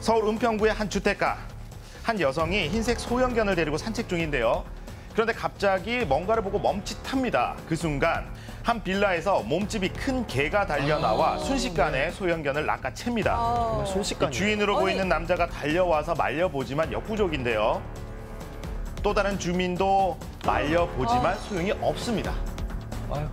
서울 은평구의 한 주택가. 한 여성이 흰색 소형견을 데리고 산책 중인데요. 그런데 갑자기 뭔가를 보고 멈칫합니다. 그 순간 한 빌라에서 몸집이 큰 개가 달려나와 순식간에 소형견을 낚아챕니다. 순식간에. 주인으로 보이는 남자가 달려와서 말려보지만 역부족인데요. 또 다른 주민도 말려보지만 소용이 없습니다. 아유.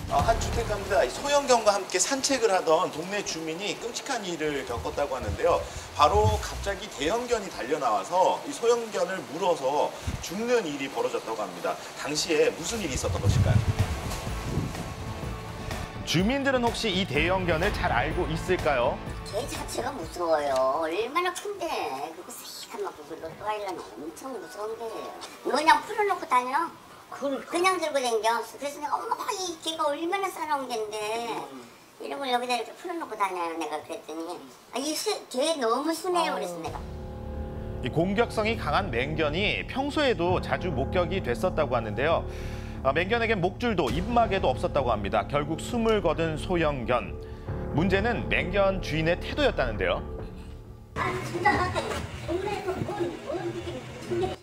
한 주택가입니다. 소형견과 함께 산책을 하던 동네 주민이 끔찍한 일을 겪었다고 하는데요. 바로 갑자기 대형견이 달려나와서 이 소형견을 물어서 죽는 일이 벌어졌다고 합니다. 당시에 무슨 일이 있었던 것일까요? 주민들은 혹시 이 대형견을 잘 알고 있을까요? 개 자체가 무서워요. 얼마나 큰데. 그거 새까맣고 그 로트와일러는 엄청 무서운 개예요. 그냥 풀어놓고 다녀. 그냥 들고 다녀. 그래서 내가 어머 이 개가 얼마나 싸나운 개인데 이런 걸 여기다 이렇게 풀어놓고 다녀요. 내가 그랬더니 이 개 너무 순해요. 그래서 내가. 이 공격성이 강한 맹견이 평소에도 자주 목격이 됐었다고 하는데요. 맹견에겐 목줄도 입마개도 없었다고 합니다. 결국 숨을 거둔 소형견. 문제는 맹견 주인의 태도였다는데요.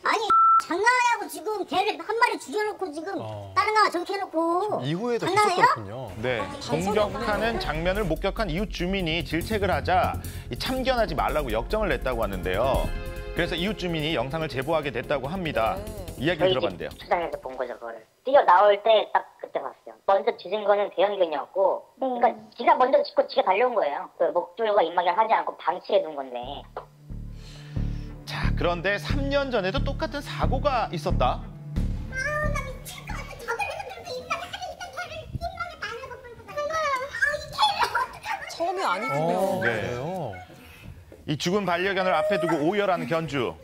아니 장난하냐고 지금 개를 한 마리 죽여놓고 지금 다른 나라 저렇게 해놓고 이후에도 장난해요? 계속했군요. 네, 공격하는 장면을 목격한 이웃 주민이 질책을 하자 참견하지 말라고 역정을 냈다고 하는데요. 그래서 이웃 주민이 영상을 제보하게 됐다고 합니다. 이야기를 들어봤는데요. 주차장에서 본 거죠, 그거를. 뛰어 나올 때 딱 그때 봤어요. 먼저 짖은 거는 대형견이었고, 그러니까 지가 먼저 짖고 지가 달려온 거예요. 그 목줄과 입마개를 하지 않고 방치해 둔 건데. 자, 그런데 3년 전에도 똑같은 사고가 있었다. 처음이 아니군요. 네. 그래요? 이 죽은 반려견을 앞에 두고 오열하는 견주.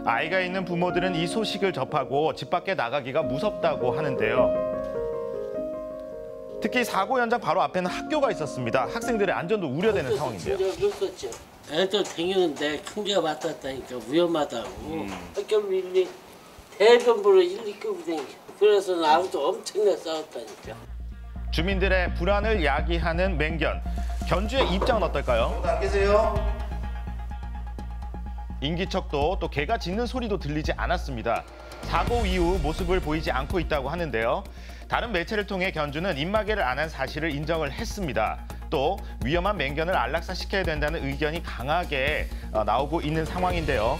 아이가 있는 부모들은 이 소식을 접하고 집 밖에 나가기가 무섭다고 하는데요. 특히 사고 현장 바로 앞에는 학교가 있었습니다. 학생들의 안전도 우려되는 상황인데요. 그랬었죠. 애들 다니는데 큰 게 맞았다니까 위험하다고. 학교를 일일이 대변부로 일일이 끄고 다니고. 그래서 나하고도 엄청나게 싸웠다니까. 주민들의 불안을 야기하는 맹견. 견주의 입장은 어떨까요? 안 계세요? 인기척도 또 개가 짖는 소리도 들리지 않았습니다. 사고 이후 모습을 보이지 않고 있다고 하는데요. 다른 매체를 통해 견주는 입마개를 안 한 사실을 인정을 했습니다. 또 위험한 맹견을 안락사시켜야 된다는 의견이 강하게 나오고 있는 상황인데요.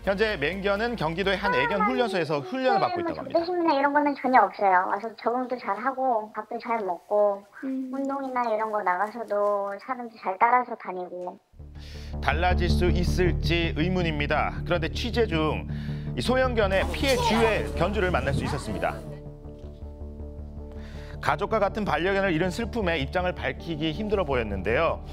현재 맹견은 경기도의 한 애견 훈련소에서 훈련을 받고 있다고 합니다. 적대심이나 이런 거는 전혀 없어요. 와서 적응도 잘 하고 밥도 잘 먹고 운동이나 이런 거 나가서도 사람들 잘 따라서 다니고. 달라질 수 있을지 의문입니다. 그런데 취재 중 이 소형견의 피해 주의 견주를 만날 수 있었습니다. 가족과 같은 반려견을 잃은 슬픔에 입장을 밝히기 힘들어 보였는데요.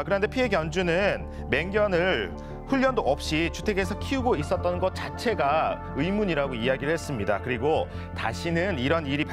그런데 피해 견주는 맹견을 훈련도 없이 주택에서 키우고 있었던 것 자체가 의문이라고 이야기를 했습니다. 그리고 다시는 이런 일이